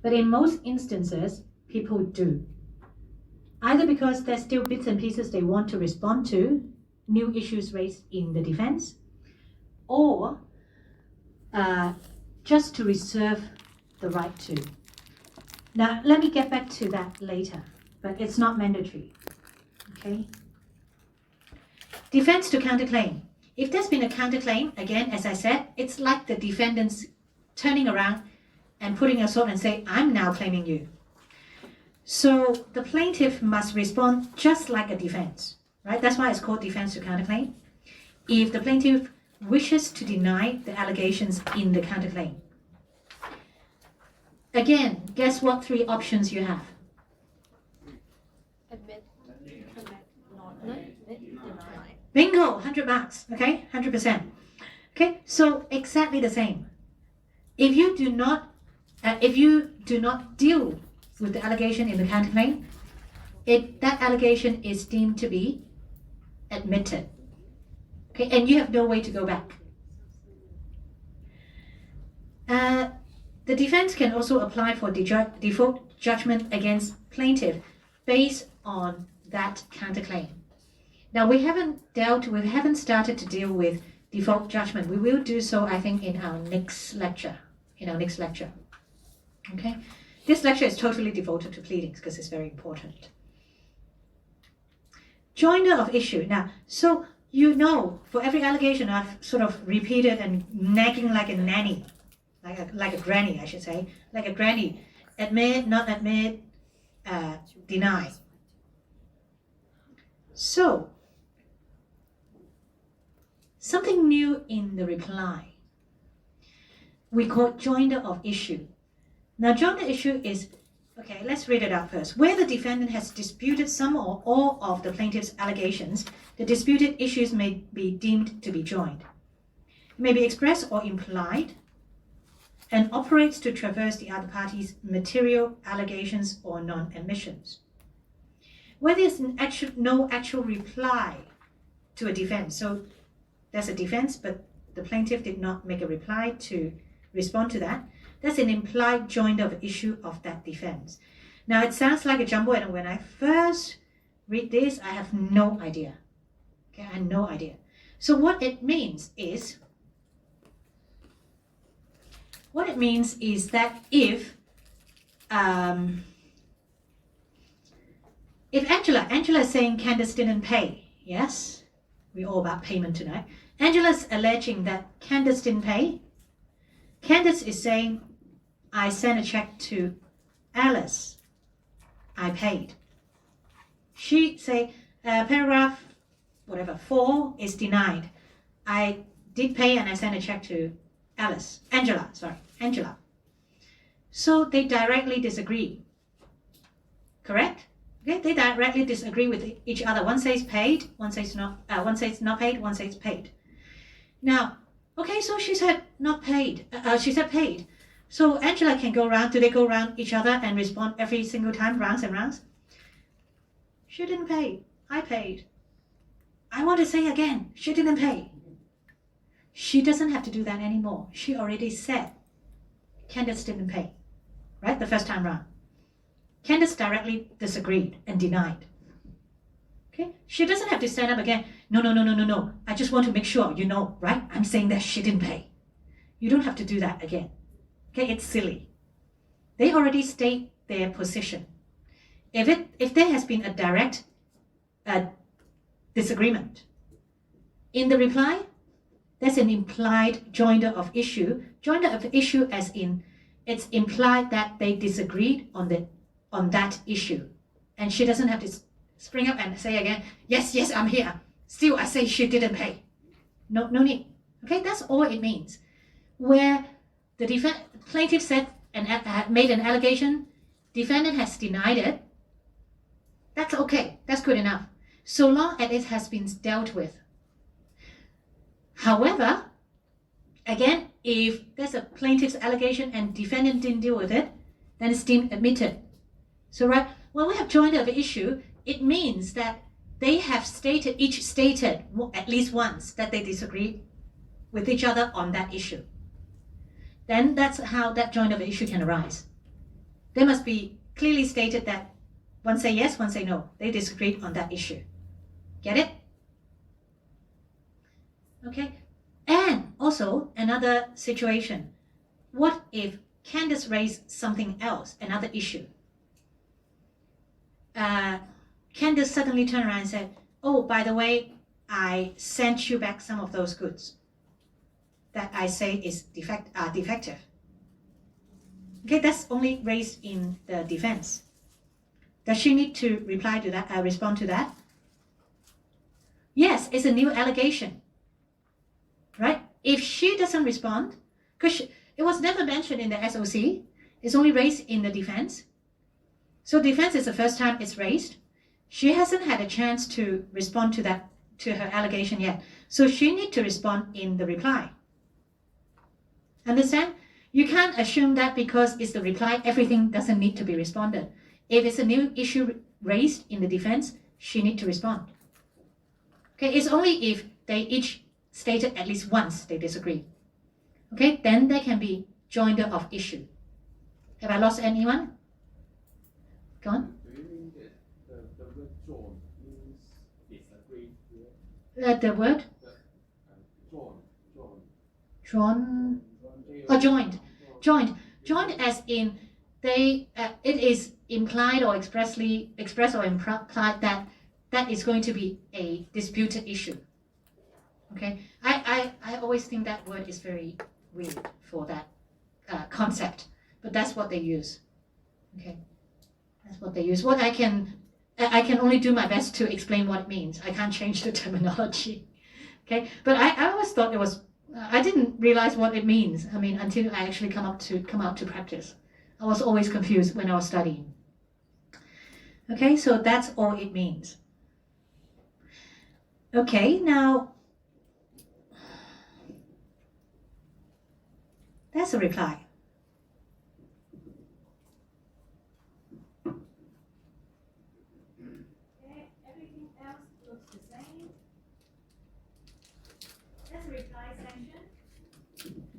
But in most instances, people do. Either because there's still bits and pieces they want to respond to, new issues raised in the defense, or just to reserve the right to. Now, let me get back to that later, but it's not mandatory, okay? Defense to counterclaim. If there's been a counterclaim, again, as I said, it's like the defendants turning around and putting a sword and say, I'm now claiming you. So the plaintiff must respond just like a defense, right? That's why it's called defense to counterclaim. If the plaintiff wishes to deny the allegations in the counterclaim. Again, guess what three options you have? Admit, not admit, deny. Bingo, 100 marks, okay, 100%. Okay, so exactly the same. If you do not deal with the allegation in the counterclaim, that allegation is deemed to be admitted. Okay, and you have no way to go back. The defense can also apply for default judgment against plaintiff based on that counterclaim. Now we haven't started to deal with default judgment. We will do so, I think, in our next lecture. Okay, this lecture is totally devoted to pleadings because it's very important. Joinder of issue. Now, so you know, for every allegation, I've sort of repeated and nagging like a nanny, like a granny, I should say, like a granny. Admit, not admit, deny. So, something new in the reply. We call joinder of issue. Now, joinder issue is, okay, let's read it out first. Where the defendant has disputed some or all of the plaintiff's allegations, the disputed issues may be deemed to be joined. It may be expressed or implied and operates to traverse the other party's material allegations or non-admissions. Where there's no actual reply to a defense, so there's a defense, but the plaintiff did not make a reply to respond to that, that's an implied joinder of issue of that defense. Now, it sounds like a jumble, and when I first read this, I have no idea. Okay, I have no idea. So what it means is that if Angela is saying Candace didn't pay, yes, we're all about payment tonight. Angela's alleging that Candace didn't pay. Candace is saying, I sent a check to Alice. I paid. She say, paragraph, 4 is denied. I did pay and I sent a check to Angela. So they directly disagree. Correct? Okay, they directly disagree with each other. One says paid, one says not paid, one says paid. Now, okay, so she said not paid. She said paid. So Angela can go around. Do they go around each other and respond every single time, rounds and rounds? She didn't pay. I paid. I want to say again, she didn't pay. She doesn't have to do that anymore. She already said Candace didn't pay, right? The first time round. Candace directly disagreed and denied. Okay? She doesn't have to stand up again. No. I just want to make sure you know, right? I'm saying that she didn't pay. You don't have to do that again. Okay? It's silly. They already state their position. If there has been a direct disagreement, in the reply, there's an implied joinder of issue. Joinder of issue as in, it's implied that they disagreed on that issue. And she doesn't have to spring up and say again, yes, I'm here. Still, I say she didn't pay. No need. Okay, that's all it means. Where the plaintiff said and made an allegation, defendant has denied it, that's okay. That's good enough. So long as it has been dealt with. However, again, if there's a plaintiff's allegation and defendant didn't deal with it, then it's deemed admitted. So right, when we have joinder of issue, it means that they have each stated at least once that they disagree with each other on that issue. Then that's how that joinder of issue can arise. They must be clearly stated that one say yes, one say no. They disagreed on that issue. Get it? Okay. And also another situation. What if Candace raised something else, another issue? Candace suddenly turned around and said, oh, by the way, I sent you back some of those goods that I say is defective. Okay, that's only raised in the defense. Does she need to reply to that, respond to that? Yes, it's a new allegation, right? If she doesn't respond, because it was never mentioned in the SOC, it's only raised in the defense. So defense is the first time it's raised. She hasn't had a chance to respond to that, to her allegation yet. So she needs to respond in the reply. Understand? You can't assume that because it's the reply, everything doesn't need to be responded. If it's a new issue raised in the defense, she needs to respond. Okay, it's only if they each stated at least once they disagree. Okay, then there can be joinder of issue. Have I lost anyone? Go on. Do you mean that the word join means disagree? The word? Join. Or joined. Joined as in they. It is implied or expressed or implied that that is going to be a disputed issue. Okay, I always think that word is very weird for that concept, but that's what they use. Okay, that's what they use. What I can only do my best to explain what it means. I can't change the terminology. Okay, but I always thought it was. I didn't realize what it means. I mean, until I actually come out to practice. I was always confused when I was studying. Okay, so that's all it means. Okay, now that's a reply. Okay, everything else looks the same. That's a reply section.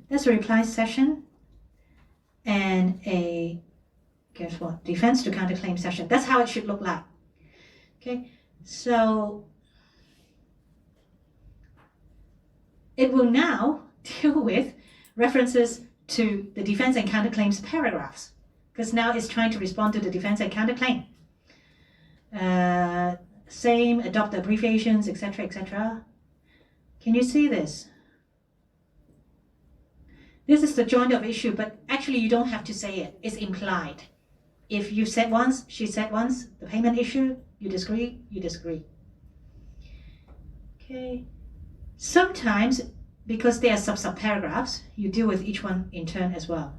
That's a reply session and a, guess what, defense to counterclaim session. That's how it should look like. Okay, so it will now deal with references to the defense and counterclaims paragraphs, because now it's trying to respond to the defense and counterclaim. Same, adopt the abbreviations, etc., etc. Can you see this? This is the joint of issue, but actually you don't have to say it. It's implied. If you said once, she said once, the payment issue, you disagree, you disagree. Okay. Sometimes, because they are sub-paragraphs, you deal with each one in turn as well.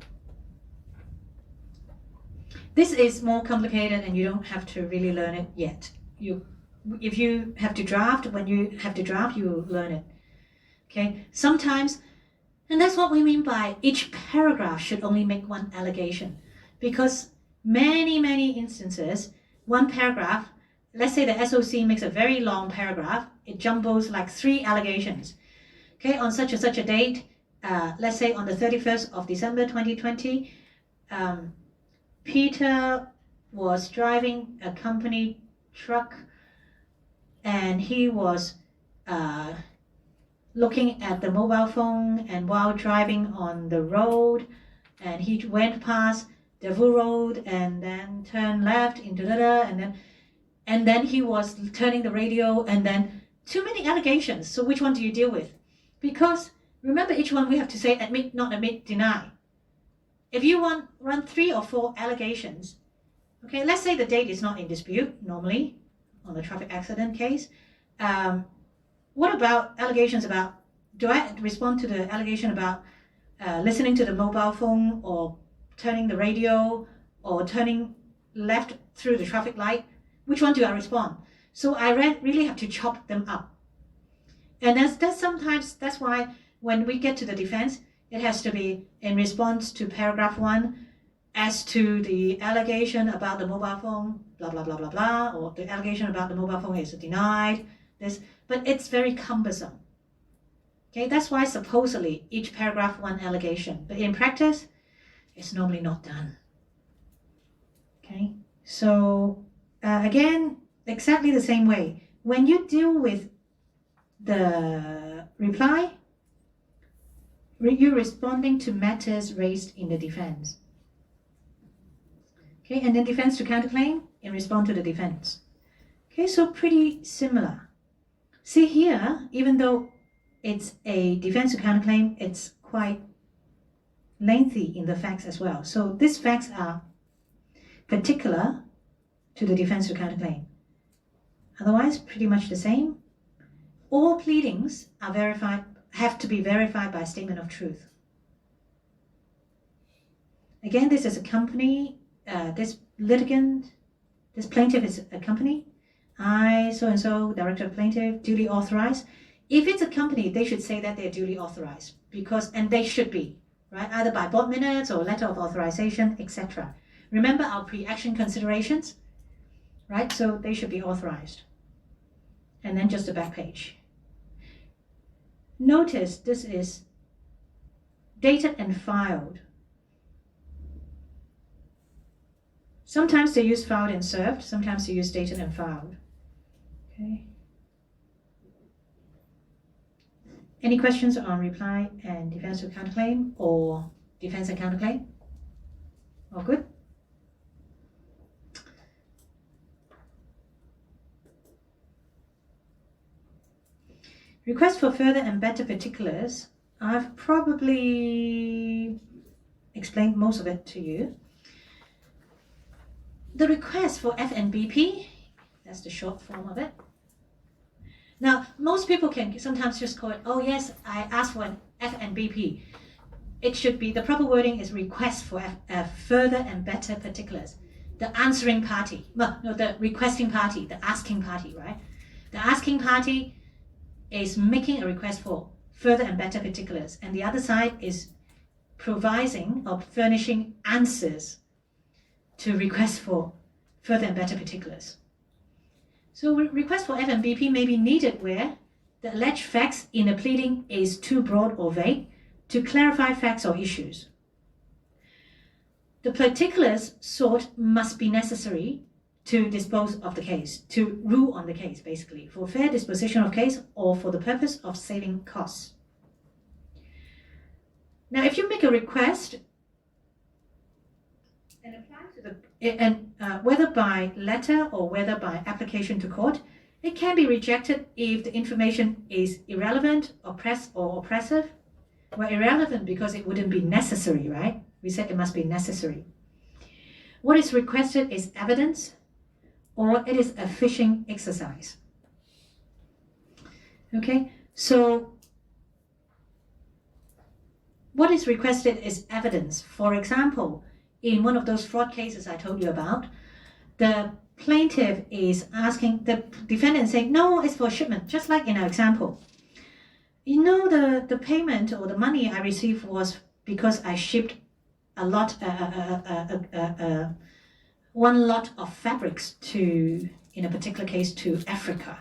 This is more complicated and you don't have to really learn it yet. If you have to draft, when you have to draft, you will learn it. Okay, sometimes, and that's what we mean by each paragraph should only make one allegation. Because many instances, one paragraph, let's say the SOC makes a very long paragraph, it jumbles like 3 allegations. Okay, on such and such a date, let's say on the 31st of December 2020, Peter was driving a company truck and he was looking at the mobile phone, and while driving on the road, and he went past Devil Road and then turned left into and then he was turning the radio, and then too many allegations. So which one do you deal with? Because remember, each one we have to say admit, not admit, deny. If you run 3 or 4 allegations, okay, let's say the date is not in dispute normally on the traffic accident case. What about allegations about, do I respond to the allegation about listening to the mobile phone or turning the radio or turning left through the traffic light? Which one do I respond? So I really have to chop them up. And that's why when we get to the defense, it has to be in response to paragraph 1 as to the allegation about the mobile phone, blah, blah, blah, blah, blah, or the allegation about the mobile phone is denied, this, but it's very cumbersome. Okay, that's why supposedly each paragraph 1 allegation, but in practice, it's normally not done. So again, exactly the same way. When you deal with the reply, you're responding to matters raised in the defense. Okay, and then defense to counterclaim and respond to the defense. Okay, so pretty similar. See here, even though it's a defense to counterclaim, it's quite lengthy in the facts as well. So these facts are particular to the defense to counterclaim. Otherwise, pretty much the same. All pleadings are have to be verified by a statement of truth. Again, this is a company, this litigant, this plaintiff is a company. I, so-and-so, director of plaintiff, duly authorized. If it's a company, they should say that they're duly authorized and they should be, right? Either by board minutes or letter of authorization, etc. Remember our pre-action considerations, right? So they should be authorized. And then just the back page. Notice this is dated and filed. Sometimes they use filed and served, sometimes they use dated and filed. Okay. Any questions on reply and defense to counterclaim or defense and counterclaim? All good? Request for further and better particulars. I've probably explained most of it to you. The request for FNBP, that's the short form of it. Now, most people can sometimes just call it, oh yes, I asked for an FNBP. It should be, the proper wording is request for further and better particulars. The answering party, no, the requesting party, the asking party, right? The asking party is making a request for further and better particulars, and the other side is providing or furnishing answers to request for further and better particulars. So request for FNBP may be needed where the alleged facts in a pleading is too broad or vague to clarify facts or issues. The particulars sought must be necessary to dispose of the case, to rule on the case, basically, for fair disposition of case or for the purpose of saving costs. Now, if you make a request and apply to whether by letter or whether by application to court, it can be rejected if the information is irrelevant, or oppressive. Well, irrelevant because it wouldn't be necessary, right? We said it must be necessary. What is requested is evidence, or it is a fishing exercise. Okay, so what is requested is evidence. For example, in one of those fraud cases I told you about, the plaintiff is asking the defendant saying, no, it's for shipment, just like in our example. You know, the payment or the money I received was because I shipped a lot, one lot of fabrics to, in a particular case, to Africa,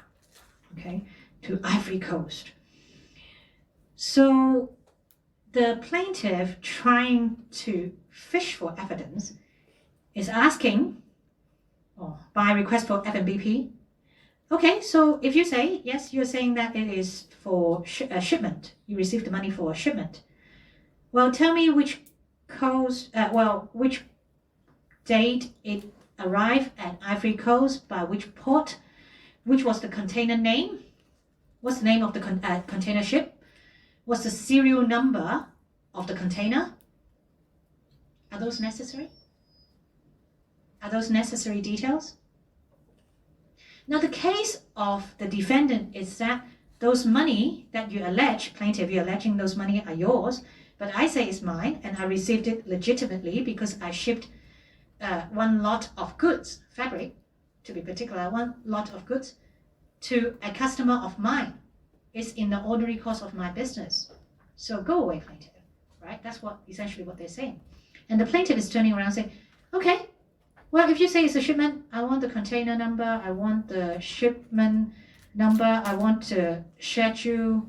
okay, to Ivory Coast. So the plaintiff trying to fish for evidence is asking, by request for FNBP, okay, so if you say, yes, you're saying that it is for a shipment, you received the money for a shipment. Well, tell me which coast, which date it arrived at Ivory Coast, by which port, which was the container name, what's the name of the container ship, what's the serial number of the container. Are those necessary? Are those necessary details? Now, the case of the defendant is that those money that you allege, plaintiff, you're alleging those money are yours, but I say it's mine and I received it legitimately because I shipped one lot of goods, fabric, to be particular, one lot of goods to a customer of mine. It's in the ordinary course of my business. So go away, plaintiff, right? That's essentially what they're saying. And the plaintiff is turning around saying, okay, well, if you say it's a shipment, I want the container number, I want the shipment number, I want the schedule,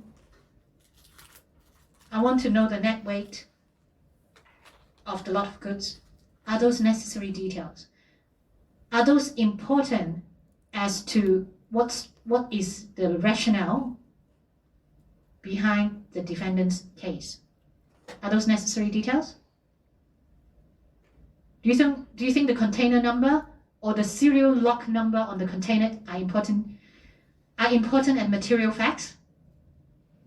I want to know the net weight of the lot of goods. Are those necessary details? Are those important as to what is the rationale behind the defendant's case? Are those necessary details? Do you think the container number or the serial lock number on the container are important and material facts?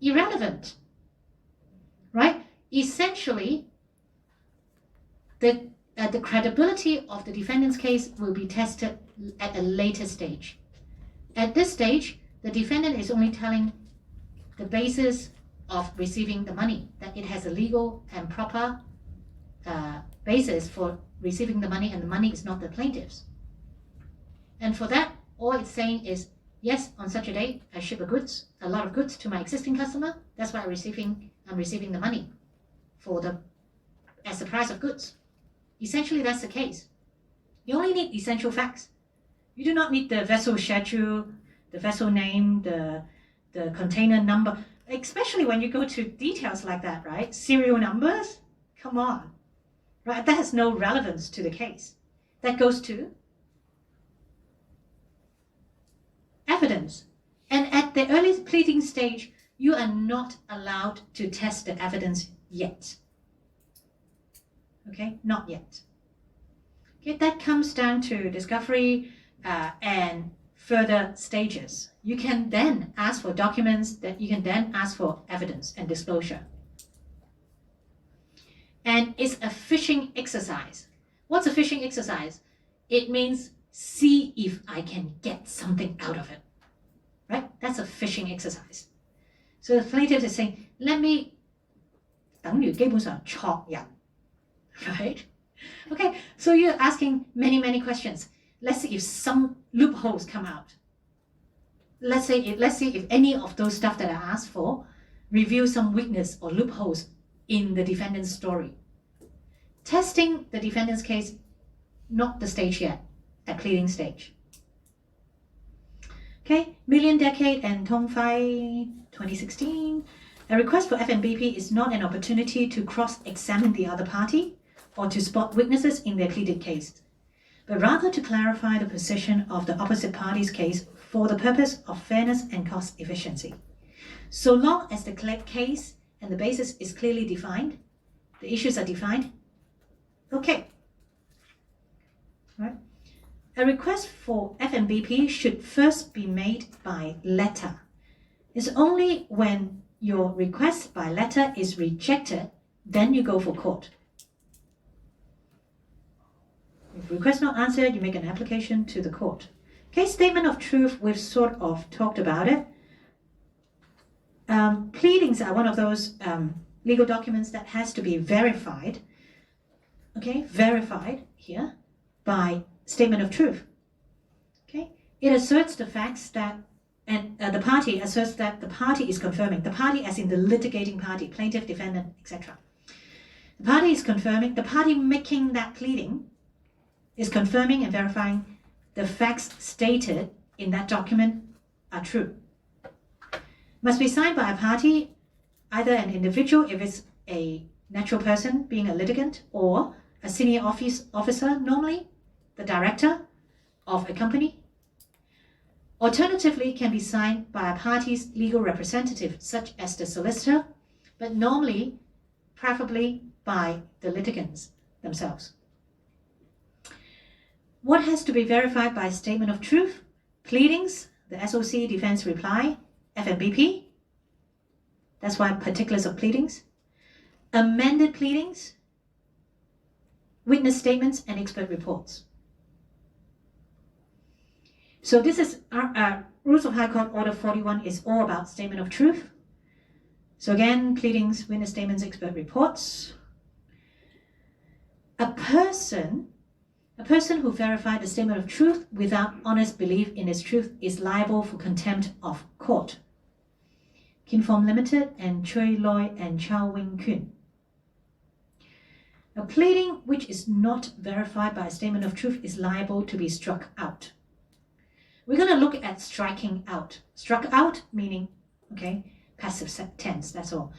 Irrelevant, right? Essentially, the credibility of the defendant's case will be tested at a later stage. At this stage, the defendant is only telling the basis of receiving the money, that it has a legal and proper basis for receiving the money, and the money is not the plaintiff's. And for that, all it's saying is, yes, on such a day, I ship a lot of goods to my existing customer. That's why I'm receiving the money as the price of goods. Essentially, that's the case. You only need essential facts. You do not need the vessel schedule, the vessel name, the container number, especially when you go to details like that, right? Serial numbers, come on, right? That has no relevance to the case. That goes to evidence. And at the early pleading stage, you are not allowed to test the evidence yet. Okay, not yet. Okay, that comes down to discovery and further stages. You can then ask for documents, that you can then ask for evidence and disclosure. And it's a fishing exercise. What's a fishing exercise? It means see if I can get something out of it, right? That's a fishing exercise. So the plaintiff is saying, let me 等於基本上戳人 right? Okay, so you're asking many questions. Let's see if some loopholes come out. Let's see if any of those stuff that I asked for reveal some weakness or loopholes in the defendant's story. Testing the defendant's case, not the stage yet, at pleading stage. Okay, Million Decade and Tongfai 2016. A request for FNBP is not an opportunity to cross-examine the other party or to spot witnesses in their pleaded case, but rather to clarify the position of the opposite party's case for the purpose of fairness and cost efficiency. So long as the case and the basis is clearly defined, the issues are defined, okay. Right? A request for FNBP should first be made by letter. It's only when your request by letter is rejected, then you go for court. If request not answered, you make an application to the court. Okay, statement of truth, we've sort of talked about it. Pleadings are one of those legal documents that has to be verified. Okay, verified here by statement of truth. Okay, it asserts the facts that, and the party asserts that the party is confirming. The party as in the litigating party, plaintiff, defendant, etc. The party is confirming, the party making that pleading is confirming and verifying the facts stated in that document are true. Must be signed by a party, either an individual if it's a natural person being a litigant, or a senior officer, normally the director of a company. Alternatively, can be signed by a party's legal representative, such as the solicitor, but normally, preferably by the litigants themselves. What has to be verified by statement of truth? Pleadings, the SOC defense reply, FNBP. That's why particulars of pleadings. Amended pleadings, witness statements, and expert reports. So this is Rules of High Court Order 41 is all about statement of truth. So again, pleadings, witness statements, expert reports. A person who verified the statement of truth without honest belief in its truth is liable for contempt of court. Kinform Limited and Choi Loy and Chow Wing Kun. A pleading which is not verified by a statement of truth is liable to be struck out. We're going to look at striking out. Struck out meaning, okay, passive tense, that's all.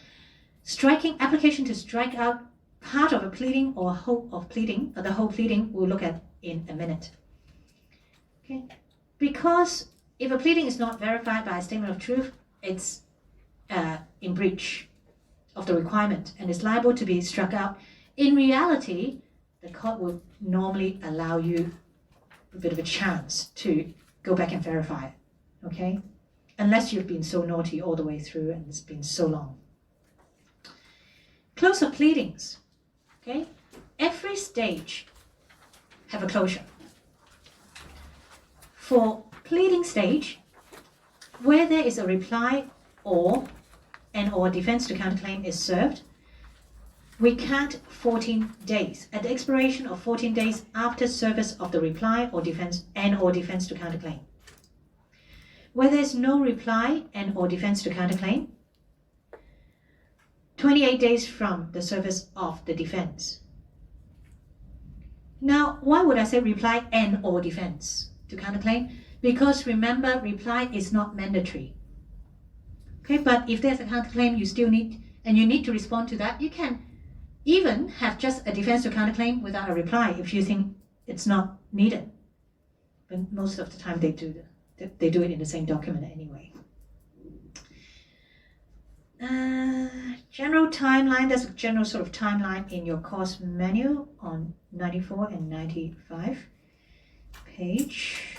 Striking, application to strike out part of a pleading or whole of pleading, or the whole pleading, we'll look at in a minute. Okay, because if a pleading is not verified by a statement of truth, it's in breach of the requirement and is liable to be struck out. In reality, the court will normally allow you a bit of a chance to go back and verify it, okay? Unless you've been so naughty all the way through and it's been so long. Close of pleadings, okay? Every stage have a closure. For pleading stage, where there is a reply or defense to counterclaim is served, we count 14 days. At the expiration of 14 days after service of the reply or defense to counterclaim. Where there is no reply or defense to counterclaim, 28 days from the service of the defense. Now, why would I say reply or defense to counterclaim? Because remember, reply is not mandatory. Okay, but if there's a counterclaim you still need, and you need to respond to that, you can even have just a defense to counterclaim without a reply if you think it's not needed. But most of the time they do it in the same document anyway. General timeline, there's a general sort of timeline in your course manual on 94 and 95 page.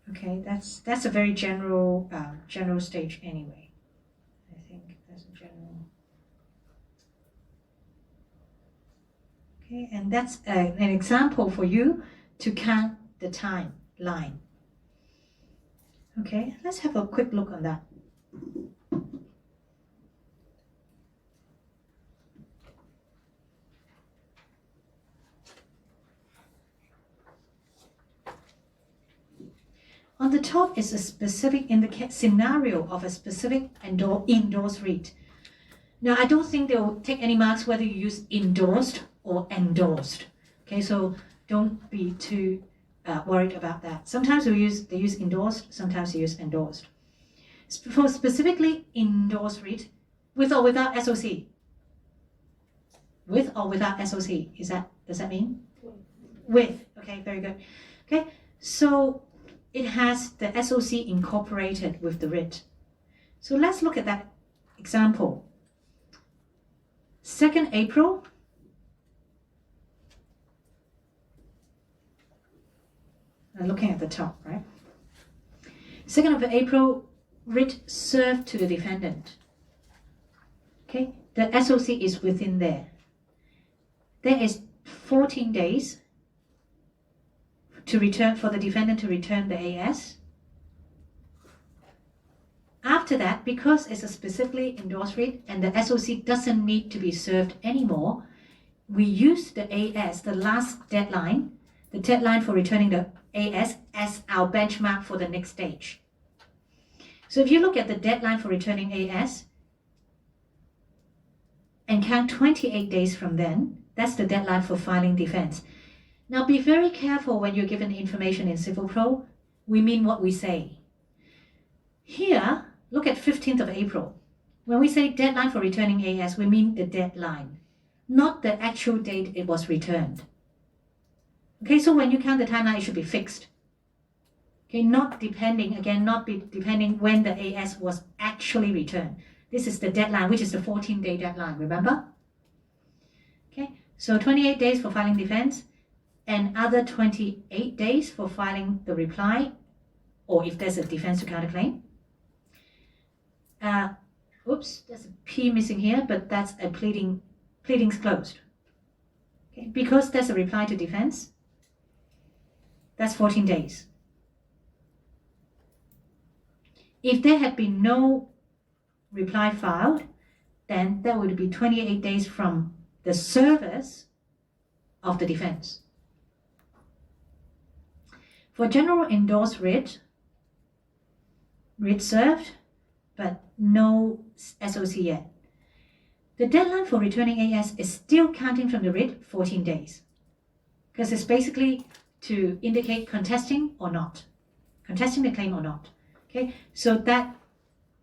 Okay, that's a very general stage anyway. I think that's a general. Okay, and that's an example for you to count the timeline. Okay, let's have a quick look on that. On the top is a specific scenario of a specific endorsed writ. Now, I don't think they will take any marks whether you use endorsed or endorsed. Okay, so don't be too worried about that. Sometimes they use endorsed, sometimes they use endorsed. For specifically endorsed writ, with or without SOC. With or without SOC, does that mean? With, okay, very good. Okay, so it has the SOC incorporated with the writ. So let's look at that example. 2nd April. I'm looking at the top, right? 2nd of April, writ served to the defendant. Okay, the SOC is within there. There is 14 days for the defendant to return the AS. After that, because it's a specifically endorsed writ and the SOC doesn't need to be served anymore, we use the AS, the last deadline, the deadline for returning the AS, as our benchmark for the next stage. So if you look at the deadline for returning AS and count 28 days from then, that's the deadline for filing defense. Now be very careful when you're given information in Civil Pro. We mean what we say. Here, look at 15th of April. When we say deadline for returning AS, we mean the deadline, not the actual date it was returned. Okay, so when you count the timeline, it should be fixed. Okay, not depending when the AS was actually returned. This is the deadline, which is the 14-day deadline, remember? Okay, so 28 days for filing defense, and other 28 days for filing the reply, or if there's a defense to counterclaim. Oops, there's a P missing here, but that's a pleadings closed. Okay, because there's a reply to defense, that's 14 days. If there had been no reply filed, then that would be 28 days from the service of the defense. For general endorsed writ served, but no SOC yet. The deadline for returning AS is still counting from the writ 14 days, because it's basically to indicate contesting or not, contesting the claim or not. Okay, so that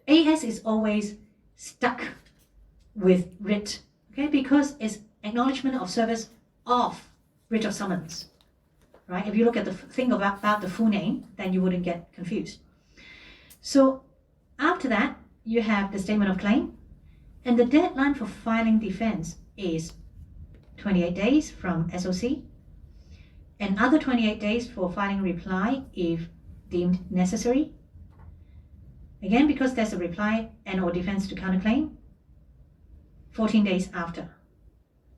AS is always stuck with writ, okay, because it's acknowledgement of service of writ of summons, right? If you look at the thing about the full name, then you wouldn't get confused. So after that, you have the statement of claim, and the deadline for filing defense is 28 days from SOC, and other 28 days for filing reply if deemed necessary. Again, because there's a reply and or defense to counterclaim, 14 days after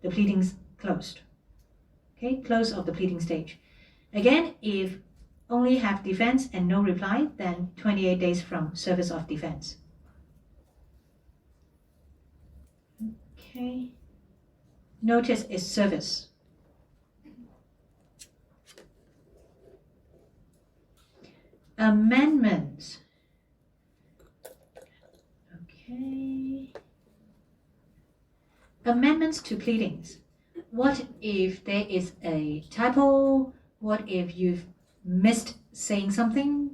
the pleadings closed. Okay, close of the pleading stage. Again, if only have defense and no reply, then 28 days from service of defense. Okay. Notice is service. Amendments. Okay. Amendments to pleadings. What if there is a typo? What if you've missed saying something?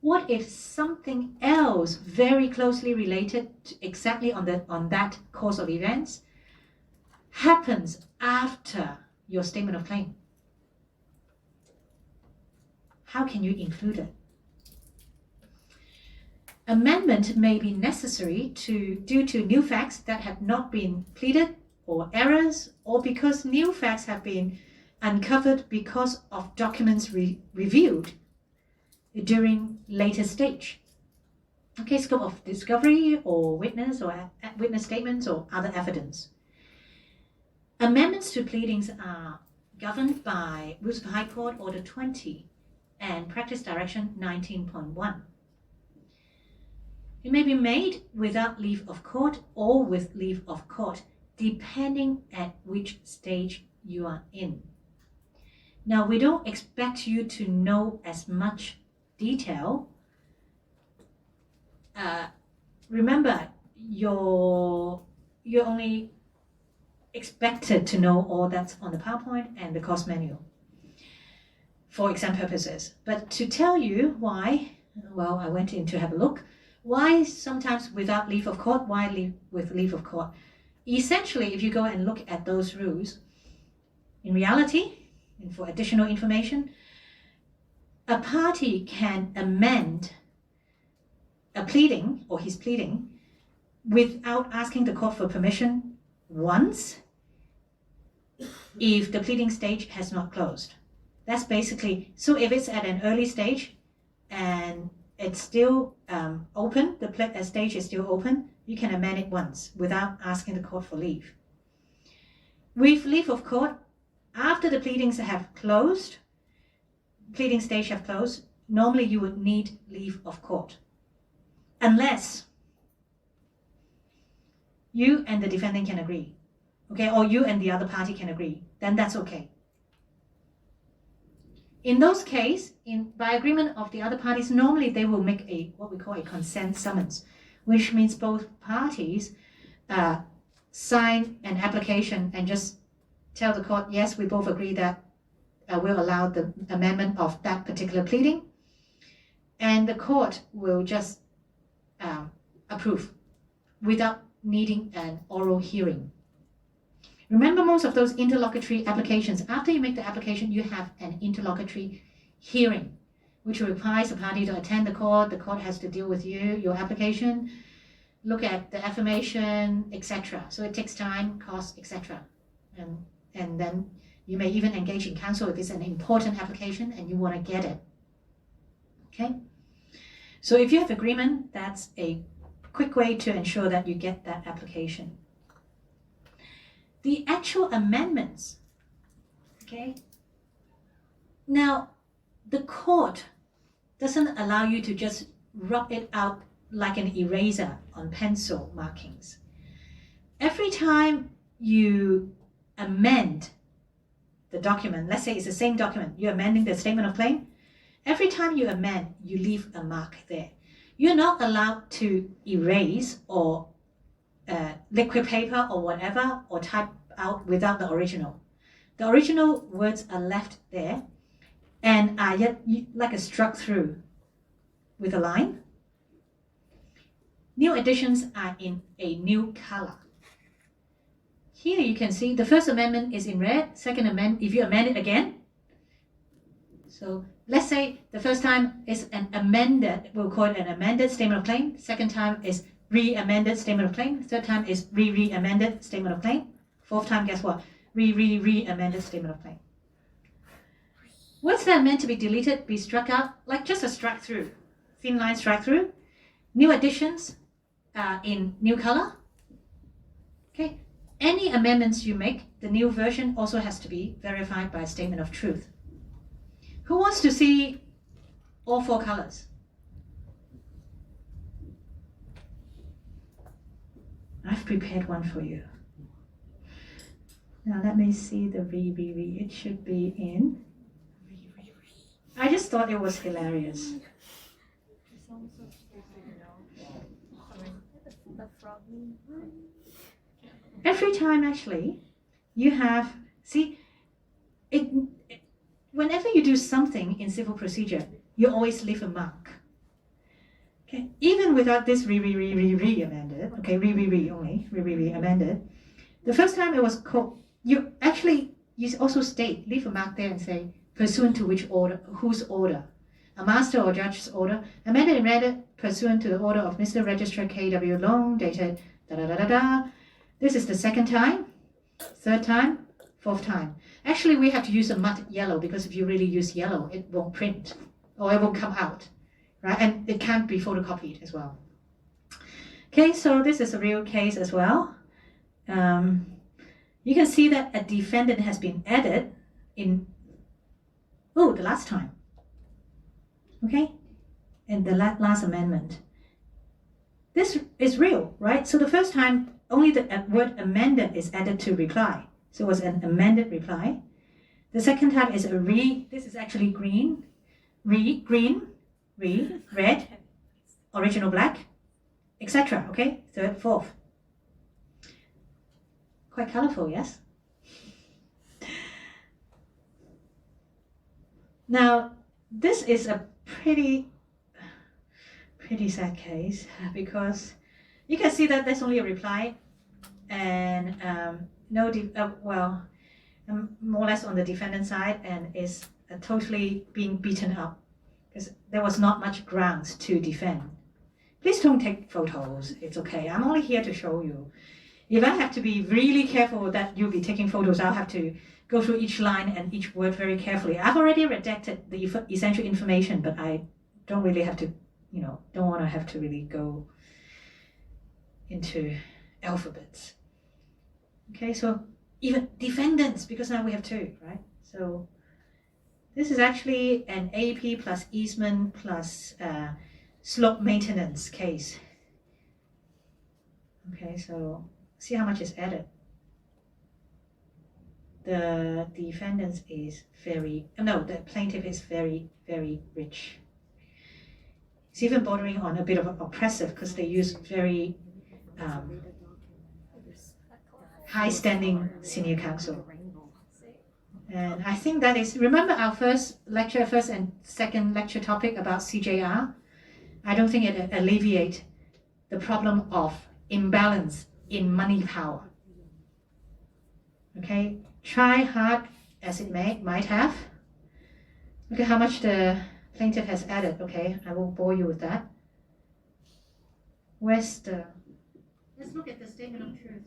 What if something else very closely related to exactly on that course of events happens after your statement of claim? How can you include it? Amendment may be necessary due to new facts that have not been pleaded, or errors, or because new facts have been uncovered because of documents reviewed during later stage. Okay, scope of discovery or witness statements or other evidence. Amendments to pleadings are governed by Rules of High Court Order 20 and Practice Direction 19.1. It may be made without leave of court or with leave of court, depending at which stage you are in. Now, we don't expect you to know as much detail. Remember, you're only expected to know all that's on the PowerPoint and the course manual for exam purposes. But to tell you why, well, I went in to have a look. Why sometimes without leave of court? Why with leave of court? Essentially, if you go and look at those rules, in reality, and for additional information, a party can amend a pleading or his pleading without asking the court for permission once if the pleading stage has not closed. That's basically, so if it's at an early stage and it's still open, the stage is still open, you can amend it once without asking the court for leave. With leave of court, after the pleadings have closed, pleading stage have closed, normally you would need leave of court. Unless you and the defendant can agree, okay, or you and the other party can agree, then that's okay. In those cases, by agreement of the other parties, normally they will make what we call a consent summons, which means both parties sign an application and just tell the court, yes, we both agree that we'll allow the amendment of that particular pleading, and the court will just approve without needing an oral hearing. Remember, most of those interlocutory applications, after you make the application, you have an interlocutory hearing, which requires the party to attend the court has to deal with your application, look at the affirmation, etc. So it takes time, cost, etc. And then you may even engage in counsel if it's an important application and you want to get it. Okay? So if you have agreement, that's a quick way to ensure that you get that application. The actual amendments, okay? Now, the court doesn't allow you to just rub it out like an eraser on pencil markings. Every time you amend the document, let's say it's the same document, you're amending the statement of claim, every time you amend, you leave a mark there. You're not allowed to erase or liquid paper or whatever, or type out without the original. The original words are left there. and are yet like a struck through with a line. New additions are in a new color. Here you can see the First Amendment is in red. Second Amendment, if you amend it again. So let's say the first time is an amended, we'll call it an amended statement of claim. Second time is re-amended statement of claim. Third time is re-amended statement of claim. Fourth time, guess what? Re-amended statement of claim. Words that are meant to be deleted, be struck out, like just a strike through, thin line strike through. New additions in new color. Okay. Any amendments you make, the new version also has to be verified by a statement of truth. Who wants to see all 4 colors? I've prepared one for you. Now let me see the re. It should be in. I just thought it was hilarious. Every time actually, you have, see, whenever you do something in civil procedure, you always leave a mark. Okay, even without this re-amended, okay, only, amended. The first time it was called, you also state, leave a mark there and say, pursuant to which order, whose order? A master or judge's order, amended and read pursuant to the order of Mr. Registrar K.W. Long, dated da-da-da-da-da. This is the second time, third time, fourth time. Actually, we have to use a matte yellow because if you really use yellow, it won't print or it won't come out, right? And it can't be photocopied as well. Okay, so this is a real case as well. You can see that a defendant has been added in, the last time. Okay, and the last amendment. This is real, right? So the first time, only the word amended is added to reply. So it was an amended reply. The second time is a this is actually green, red, original black, etc. Okay, third, fourth. Quite colorful, yes? Now, this is a pretty sad case because you can see that there's only a reply and more or less on the defendant's side, and is totally being beaten up because there was not much grounds to defend. Please don't take photos. It's okay. I'm only here to show you. If I have to be really careful that you'll be taking photos, I'll have to go through each line and each word very carefully. I've already redacted the essential information, but I don't really have to, don't want to have to really go into alphabets. Okay, so even defendants, because now we have 2, right? So this is actually an AP plus easement plus slope maintenance case. Okay, so see how much is added. The defendant is the plaintiff is very, very rich. It's even bordering on a bit of oppressive because they use very high-standing senior counsel. And I think that is, remember our first and second lecture topic about CJR? I don't think it alleviates the problem of imbalance in money power. Okay, try hard as it might have. Look at how much the plaintiff has added. Okay, I won't bore you with that. Let's look at the statement of truth.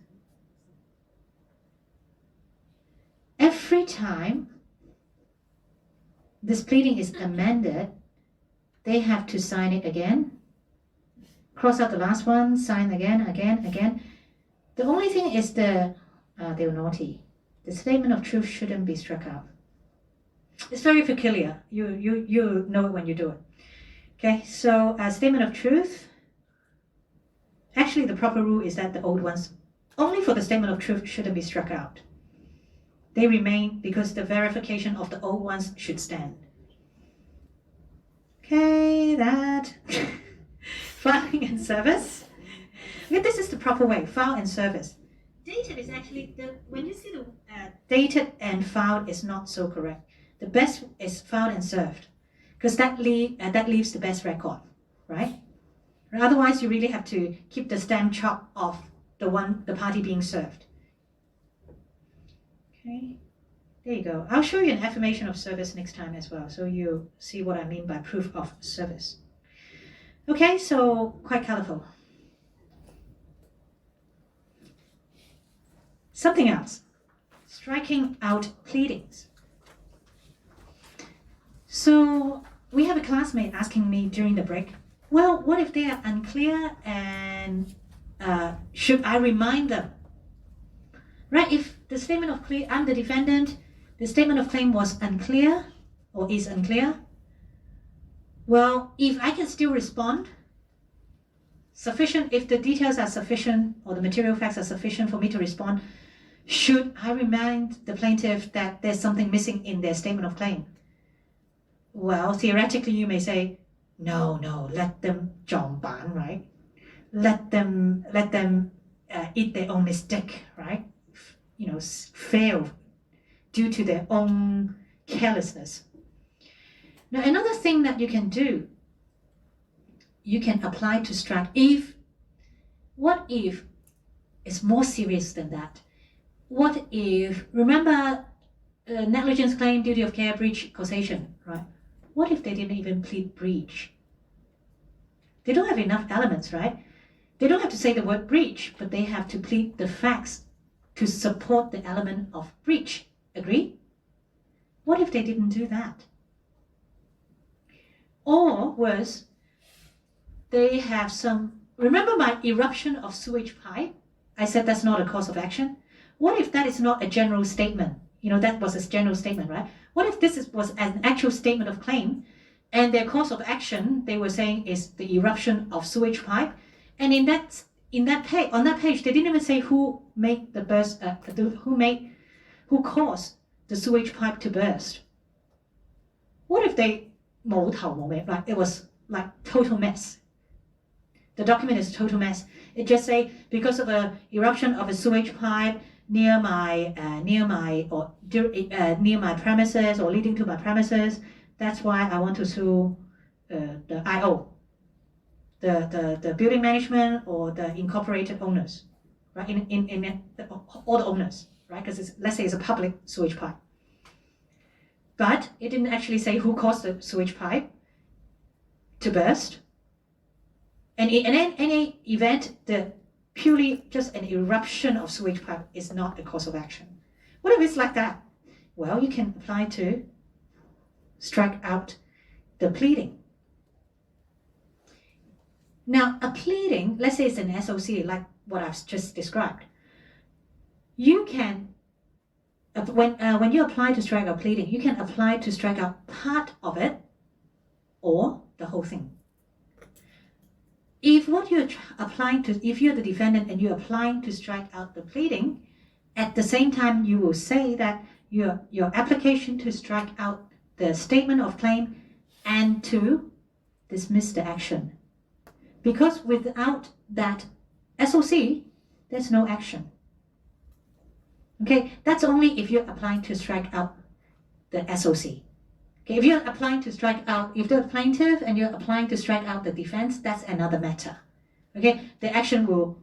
Every time this pleading is amended, they have to sign it again, cross out the last one, sign again. The only thing is they were naughty. The statement of truth shouldn't be struck out. It's very peculiar. You know it when you do it. Okay, so statement of truth. Actually, the proper rule is that the old ones, only for the statement of truth, shouldn't be struck out. They remain because the verification of the old ones should stand. Okay, that. Filing and service. Okay, this is the proper way, file and service. Dated is actually, when you see the dated and filed is not so correct. the best is filed and served, because that leaves the best record, right? Otherwise, you really have to keep the stamp chop of the party being served. Okay, there you go. I'll show you an affirmation of service next time as well, so you see what I mean by proof of service. Okay, so quite colorful. Something else, striking out pleadings. So we have a classmate asking me during the break, well, what if they are unclear and should I remind them? Right, if the statement of claim, I'm the defendant, the statement of claim was unclear or is unclear, well, if I can still respond, sufficient, if the details are sufficient or the material facts are sufficient for me to respond, should I remind the plaintiff that there's something missing in their statement of claim? Well, theoretically, you may say, no, let them 撞板, right? Let them eat their own mistake, right? Fail due to their own carelessness. Now, another thing that you can do, you can apply to strike what if it's more serious than that? What if, remember negligence claim, duty of care, breach, causation, right? What if they didn't even plead breach? They don't have enough elements, right? They don't have to say the word breach, but they have to plead the facts to support the element of breach. Agree? What if they didn't do that? Or worse, they have remember my eruption of sewage pipe? I said that's not a cause of action. What if that is not a general statement? That was a general statement, right? What if this was an actual statement of claim, and their cause of action, they were saying, is the eruption of sewage pipe, and on that page, they didn't even say who made the burst, who caused the sewage pipe to burst. What if they like it was like total mess? The document is total mess. It just say because of a eruption of a sewage pipe near my premises or leading to my premises. That's why I want to sue the IO, the building management or the incorporated owners, right? All the owners, right? Because let's say it's a public sewage pipe, but it didn't actually say who caused the sewage pipe to burst. And in any event, the purely just an eruption of sewage pipe is not a cause of action. What if it's like that? Well, you can apply to strike out the pleading. Now, a pleading, let's say it's an SOC, like what I've just described. You can, when you apply to strike out pleading, you can apply to strike out part of it or the whole thing. If what you're applying to, if you're the defendant and you're applying to strike out the pleading, at the same time you will say that your application to strike out the statement of claim and to dismiss the action. Because without that SOC, there's no action. Okay, that's only if you're applying to strike out the SOC. Okay, if you're applying to strike out, if the plaintiff and you're applying to strike out the defense, that's another matter. Okay, the action will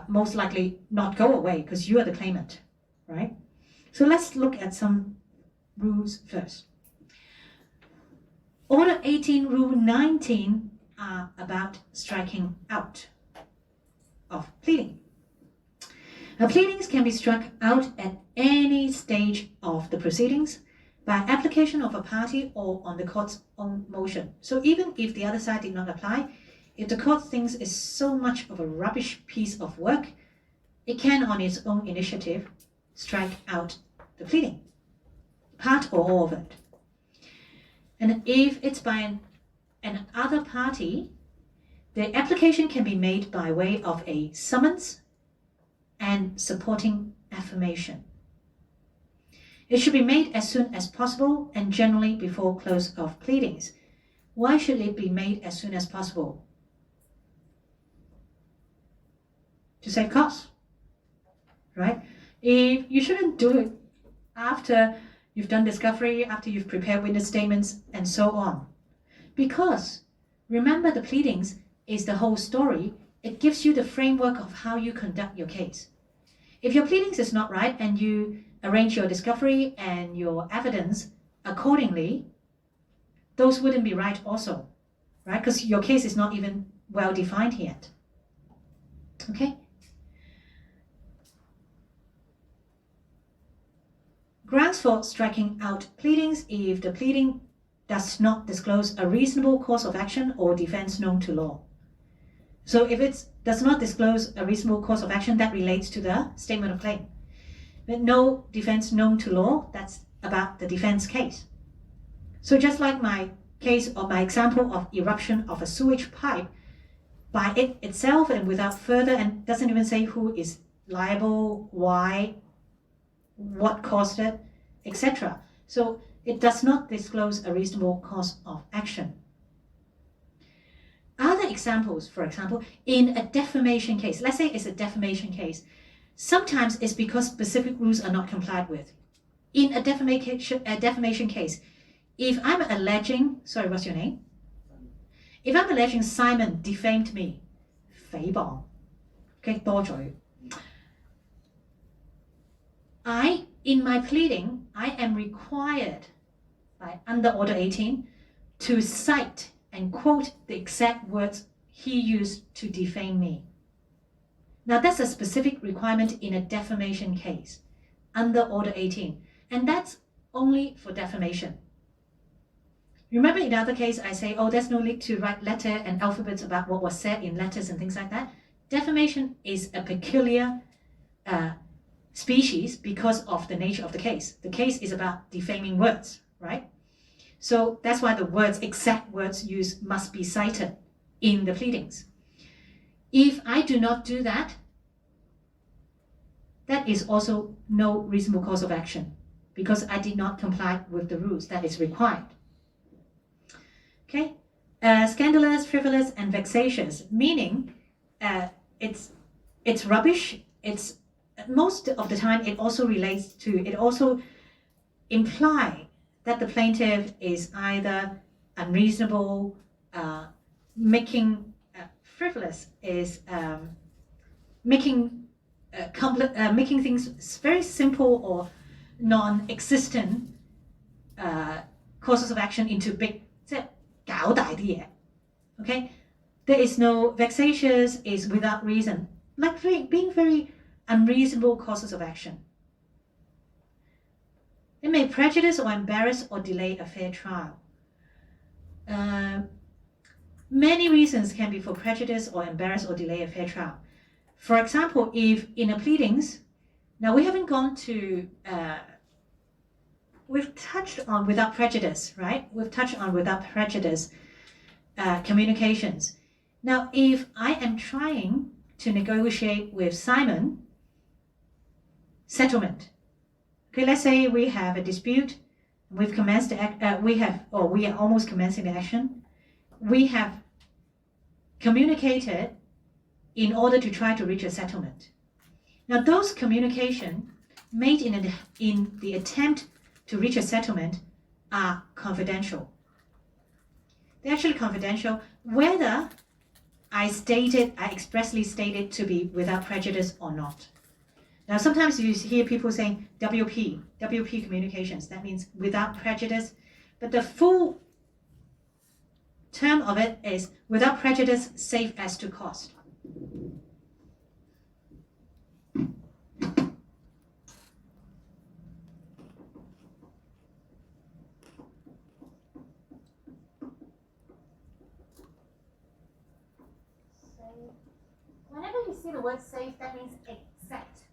most likely not go away because you are the claimant, right? So let's look at some rules first. Order 18, Rule 19 are about striking out of pleading. Now, pleadings can be struck out at any stage of the proceedings by application of a party or on the court's own motion. So even if the other side did not apply, if the court thinks it's so much of a rubbish piece of work, it can on its own initiative strike out the pleading, part or all of it. And if it's by an other party, the application can be made by way of a summons and supporting affirmation. It should be made as soon as possible and generally before close of pleadings. Why should it be made as soon as possible? To save costs, right? If you shouldn't do it after you've done discovery, after you've prepared witness statements, and so on. Because remember, the pleadings is the whole story. It gives you the framework of how you conduct your case. If your pleadings is not right and you arrange your discovery and your evidence accordingly, those wouldn't be right also, right? Because your case is not even well defined yet. Okay? Grounds for striking out pleadings if the pleading does not disclose a reasonable course of action or defense known to law. So if it does not disclose a reasonable course of action, that relates to the statement of claim. But no defense known to law, that's about the defense case. So just like my case or my example of eruption of a sewage pipe, by it itself and without further, and doesn't even say who is liable, why, what caused it, etc. So it does not disclose a reasonable course of action. Other examples, for example, in a defamation case, let's say it's a defamation case, sometimes it's because specific rules are not complied with. In a defamation case, if I'm alleging, sorry, what's your name? If I'm alleging Simon defamed me, 誹謗, okay, 多嘴. In my pleading, I am required by under Order 18 to cite and quote the exact words he used to defame me. Now that's a specific requirement in a defamation case under Order 18, and that's only for defamation. Remember in the other case I say, oh, there's no need to write letter and alphabets about what was said in letters and things like that. Defamation is a peculiar species because of the nature of the case. The case is about defaming words, right? So that's why the words, exact words used must be cited in the pleadings. If I do not do that, that is also no reasonable course of action because I did not comply with the rules that is required. Okay, scandalous, frivolous, and vexatious, meaning it's rubbish. It's most of the time it also relates to, it also imply that the plaintiff is either unreasonable, making frivolous is making things very simple or non-existent courses of action into big, 即係搞大啲嘢. Okay, there is no vexatious is without reason, like being very unreasonable courses of action. It may prejudice or embarrass or delay a fair trial. Many reasons can be for prejudice or embarrass or delay a fair trial. For example, if in a pleadings, now we haven't gone to, we've touched on without prejudice, right? We've touched on without prejudice communications. Now, if I am trying to negotiate with Simon settlement, okay, let's say we have a dispute, we've commenced the we are almost commencing the action. We have communicated in order to try to reach a settlement. Now, those communication made in the attempt to reach a settlement are confidential. They're actually confidential, whether I expressly stated to be without prejudice or not. Now, sometimes you hear people saying WP communications. That means without prejudice, but the full term of it is without prejudice, safe as to cost. Whenever you see the word safe, that means exact.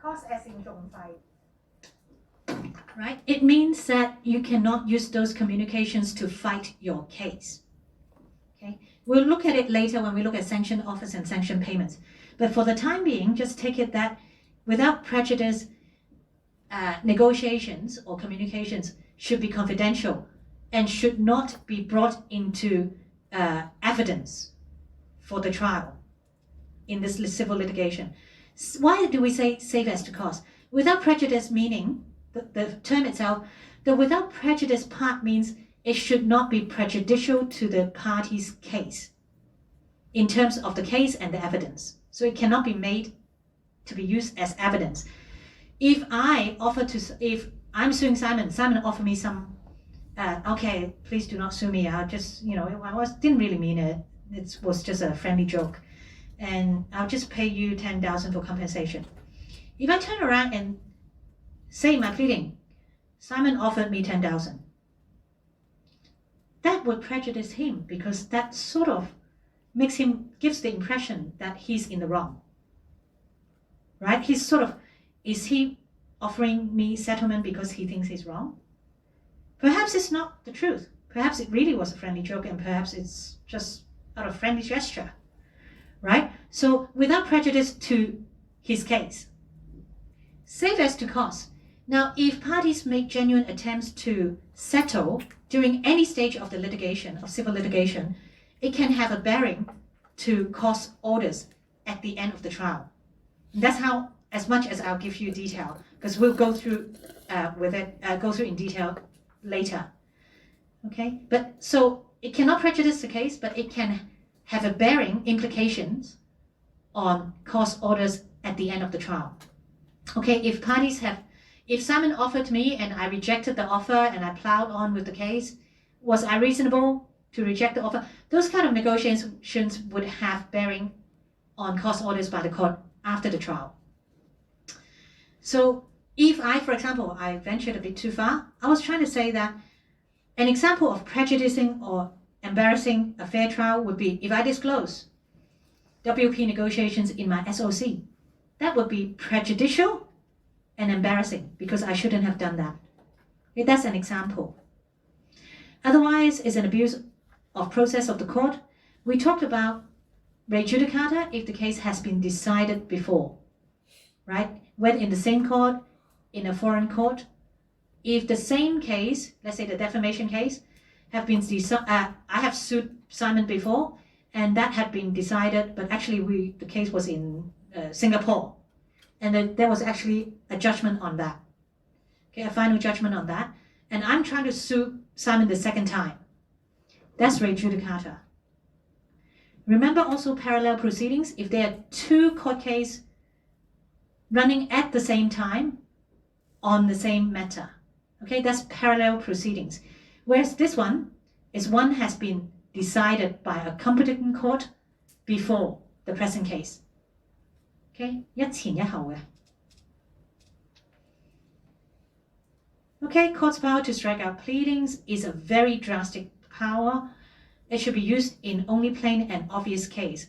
Cost as in 用費. Right? It means that you cannot use those communications to fight your case. Okay? We'll look at it later when we look at sanction offers and sanction payments. But for the time being, just take it that without prejudice, negotiations or communications should be confidential and should not be brought into evidence for the trial in this civil litigation. Why do we say save as to cause? Without prejudice meaning, the term itself, the without prejudice part means it should not be prejudicial to the party's case in terms of the case and the evidence. So it cannot be made to be used as evidence. If I'm suing Simon, Simon offer me some, okay, please do not sue me. I just, didn't really mean it. It was just a friendly joke. And I'll just pay you 10,000 for compensation. If I turn around and say my pleading, Simon offered me 10,000. That would prejudice him because that sort of gives the impression that he's in the wrong. Right? Is he offering me settlement because he thinks he's wrong? Perhaps it's not the truth. Perhaps it really was a friendly joke and perhaps it's just out of friendly gesture. Right? So without prejudice to his case. Save as to cause. Now, if parties make genuine attempts to settle during any stage of the litigation, of civil litigation, it can have a bearing to cost orders at the end of the trial. And that's how, as much as I'll give you detail, because we'll go through go through in detail later. Okay, but so it cannot prejudice the case, but it can have a bearing implications on cost orders at the end of the trial. Okay, if Simon offered me and I rejected the offer and I plowed on with the case, was I reasonable to reject the offer? Those kind of negotiations would have bearing on cost orders by the court after the trial. So if for example, I ventured a bit too far, I was trying to say that an example of prejudicing or embarrassing a fair trial would be if I disclose WP negotiations in my SOC. That would be prejudicial and embarrassing because I shouldn't have done that. Okay, that's an example. Otherwise, it's an abuse of process of the court. We talked about re judicata if the case has been decided before, right? Whether in the same court, in a foreign court. If the same case, let's say the defamation case, have been I have sued Simon before, and that had been decided, but actually the case was in Singapore, and there was actually a judgment on that. Okay, a final judgment on that, and I'm trying to sue Simon the second time. That's re judicata. Remember also parallel proceedings. If there are two court cases running at the same time on the same matter, okay, that's parallel proceedings. Whereas this one has been decided by a competent court before the present case. Okay, 一前一後嘅。Okay, court's power to strike out pleadings is a very drastic power. It should be used in only plain and obvious case.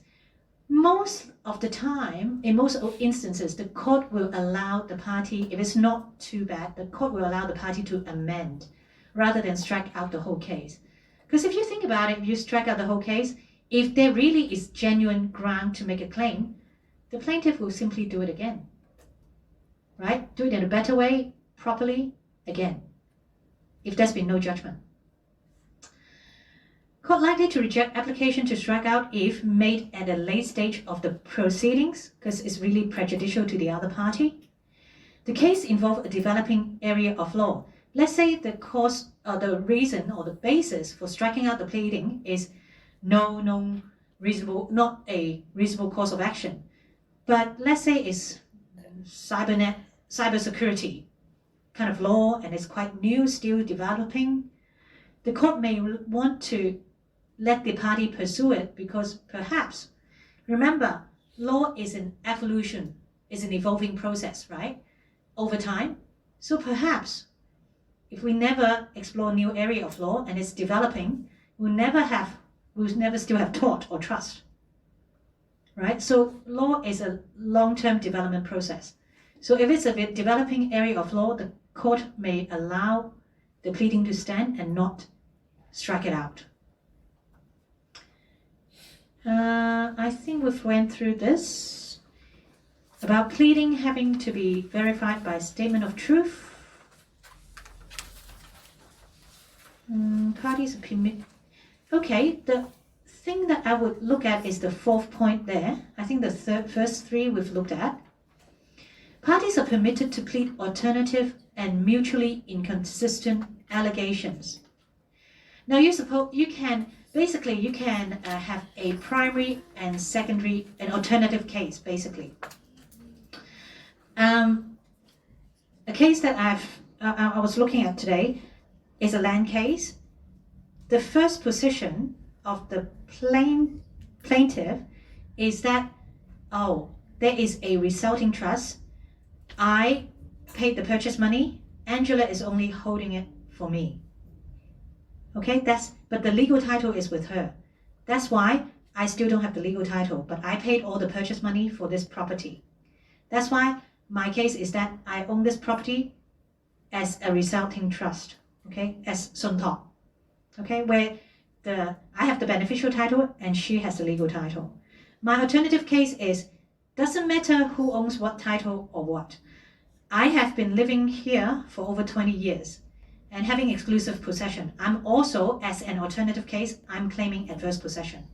Most of the time, in most instances, the court will allow the party, if it's not too bad, the court will allow the party to amend rather than strike out the whole case. Because if you think about it, if you strike out the whole case, if there really is genuine ground to make a claim, the plaintiff will simply do it again. Right? Do it in a better way, properly, again, if there's been no judgment. Court likely to reject application to strike out if made at a late stage of the proceedings, because it's really prejudicial to the other party. The case involves a developing area of law. Let's say the cause or the reason or the basis for striking out the pleading is not a reasonable course of action. But let's say it's cybersecurity kind of law and it's quite new, still developing. The court may want to let the party pursue it because perhaps, remember, law is an evolution, is an evolving process, right? Over time. So perhaps if we never explore a new area of law and it's developing, we'll never still have tort or trust. Right? So law is a long-term development process. So if it's a developing area of law, the court may allow the pleading to stand and not strike it out. I think we've went through this. About pleading having to be verified by a statement of truth. Parties permit. Okay, the thing that I would look at is the fourth point there. I think the first three we've looked at. Parties are permitted to plead alternative and mutually inconsistent allegations. Now you can have a primary and secondary and alternative case basically. A case that I was looking at today is a land case. The first position of the plaintiff is that, there is a resulting trust. I paid the purchase money. Angela is only holding it for me. Okay, but the legal title is with her. That's why I still don't have the legal title, but I paid all the purchase money for this property. That's why my case is that I own this property as a resulting trust, okay, as Sun Tok, okay, where I have the beneficial title and she has the legal title. My alternative case is, doesn't matter who owns what title or what. I have been living here for over 20 years and having exclusive possession. I'm also, as an alternative case, I'm claiming adverse possession.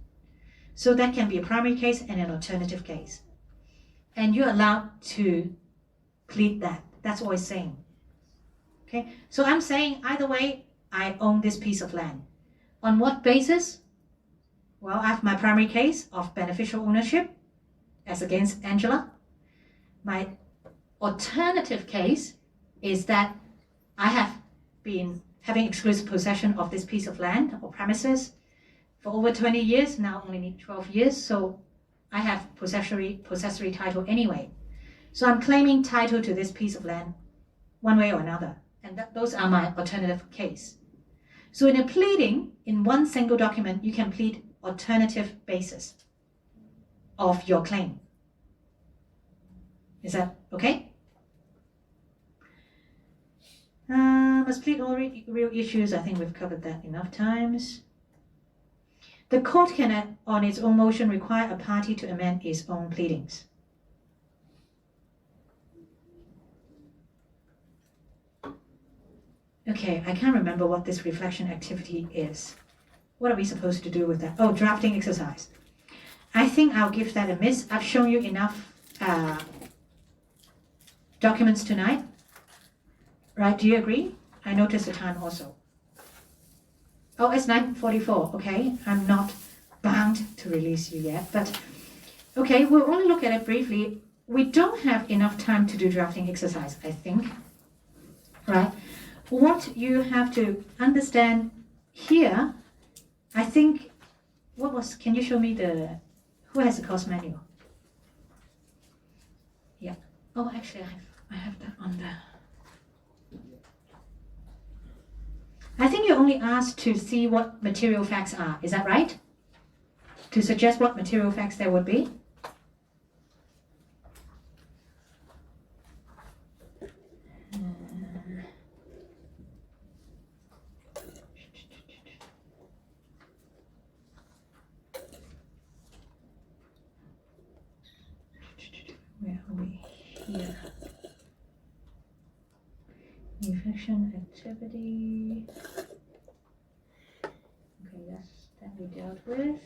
So that can be a primary case and an alternative case. And you're allowed to plead that. That's all it's saying. Okay, so I'm saying either way, I own this piece of land. On what basis? Well, I have my primary case of beneficial ownership as against Angela. My alternative case is that I have been having exclusive possession of this piece of land or premises for over 20 years, now only need 12 years, so I have possessory title anyway. So I'm claiming title to this piece of land one way or another, and those are my alternative case. So in a pleading, in one single document, you can plead alternative basis of your claim. Is that okay? Must plead all real issues. I think we've covered that enough times. The court can, on its own motion, require a party to amend its own pleadings. Okay, I can't remember what this reflection activity is. What are we supposed to do with that? Oh, drafting exercise. I think I'll give that a miss. I've shown you enough documents tonight. Right, do you agree? I noticed the time also. Oh, it's 9:44, okay. I'm not bound to release you yet, but okay, we'll only look at it briefly. We don't have enough time to do drafting exercise, I think, right? What you have to understand here, I think, can you show me who has the course manual? Yeah. Oh, actually, I have that on there. I think you're only asked to see what material facts are. Is that right? To suggest what material facts there would be? Where are we? Here. Reflection activity. Okay, that we dealt with.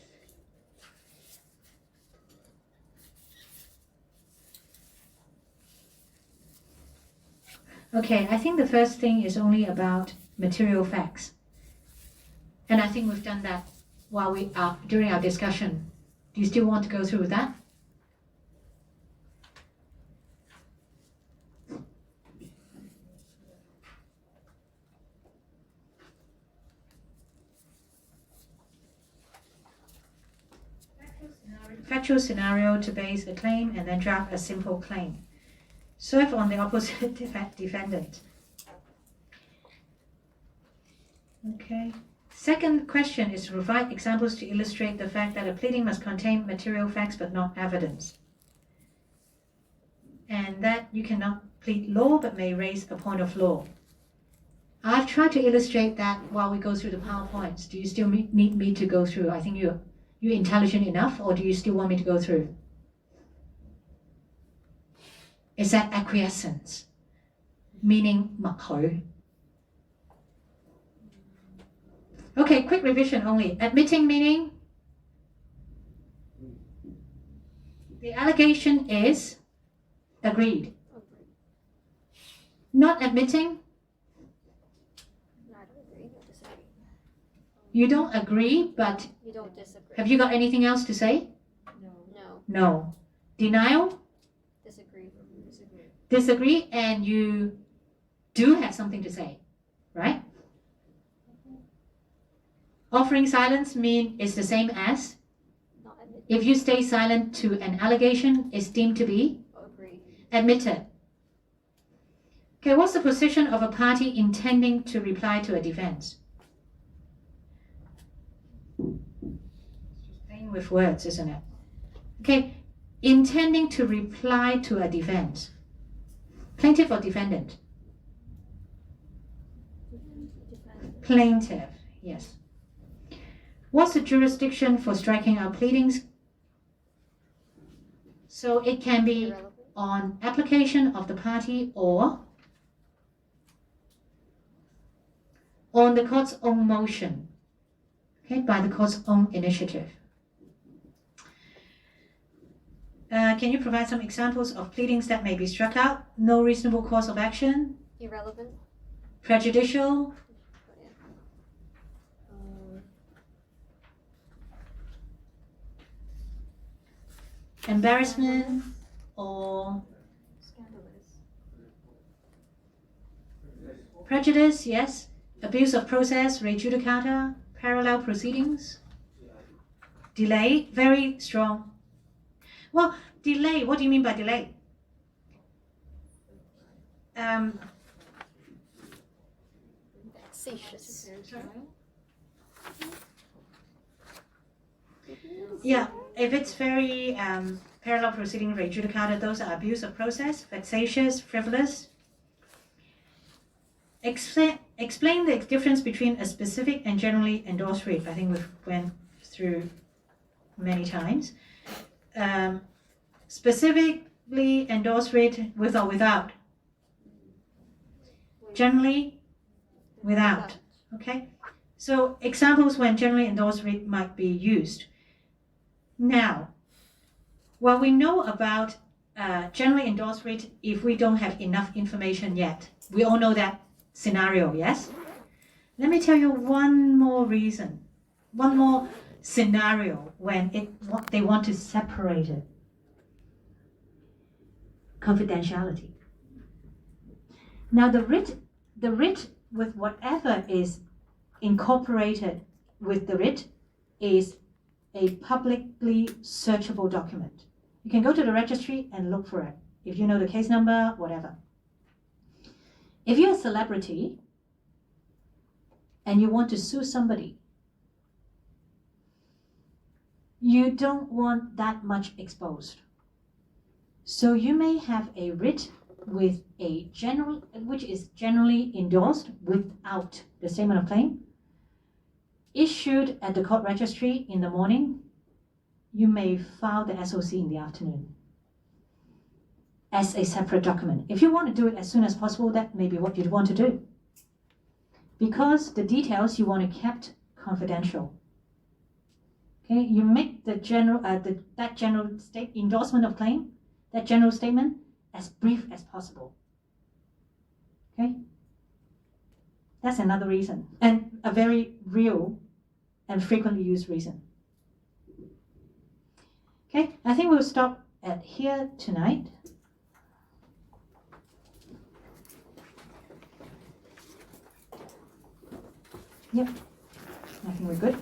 Okay, I think the first thing is only about material facts. And I think we've done that during our discussion. Do you still want to go through with that? Factual scenario to base a claim and then draft a simple claim. Serve on the opposite defendant. Okay. Second question is to provide examples to illustrate the fact that a pleading must contain material facts but not evidence. And that you cannot plead law but may raise a point of law. I've tried to illustrate that while we go through the PowerPoints. Do you still need me to go through? I think you're intelligent enough, or do you still want me to go through? Is that acquiescence? Meaning 默許. Okay, quick revision only. Admitting meaning? The allegation is agreed. Not admitting, No, I don't agree or disagree. you don't agree, but You don't disagree. have you got anything else to say? No. No. Denial, Disagree. disagree, and you do have something to say, right? Offering silence mean it's the same as Not admit if you stay silent to an allegation, it's deemed to be or agree. admitted. Okay, what's the position of a party intending to reply to a defense? Playing with words, isn't it? Okay, intending to reply to a defense. Plaintiff or defendant? Defend. Plaintiff, yes. What's the jurisdiction for striking out pleadings? So it can be Irrelevant. on application of the party or on the court's own motion, okay, by the court's own initiative. Can you provide some examples of pleadings that may be struck out? No reasonable course of action, Irrelevant. prejudicial, embarrassment, or Scandalous. prejudice, yes. Abuse of process, re judicata, parallel proceedings. Delay, very strong. Well, delay, what do you mean by delay? Vexatious. Yeah, if it's very parallel proceeding, re judicata, those are abuse of process, vexatious, frivolous. Explain the difference between a specific and generally endorsed writ. I think we've went through many times. Specifically endorsed writ with or without. Generally without. Okay, so examples when generally endorsed writ might be used. Now, what we know about generally endorsed writ, if we don't have enough information yet, we all know that scenario, yes? Let me tell you one more reason, one more scenario when they want to separate it. Confidentiality. Now the writ with whatever is incorporated with the writ is a publicly searchable document. You can go to the registry and look for it if you know the case number, whatever. If you're a celebrity and you want to sue somebody, you don't want that much exposed. So you may have a writ with a general, which is generally endorsed without the statement of claim, issued at the court registry in the morning. You may file the SOC in the afternoon as a separate document. If you want to do it as soon as possible, that may be what you'd want to do, because the details you want to kept confidential. Okay, you make the general that general endorsement of claim, that general statement, as brief as possible. Okay, that's another reason, and a very real and frequently used reason. Okay, I think we'll stop at here tonight. Yep, I think we're good.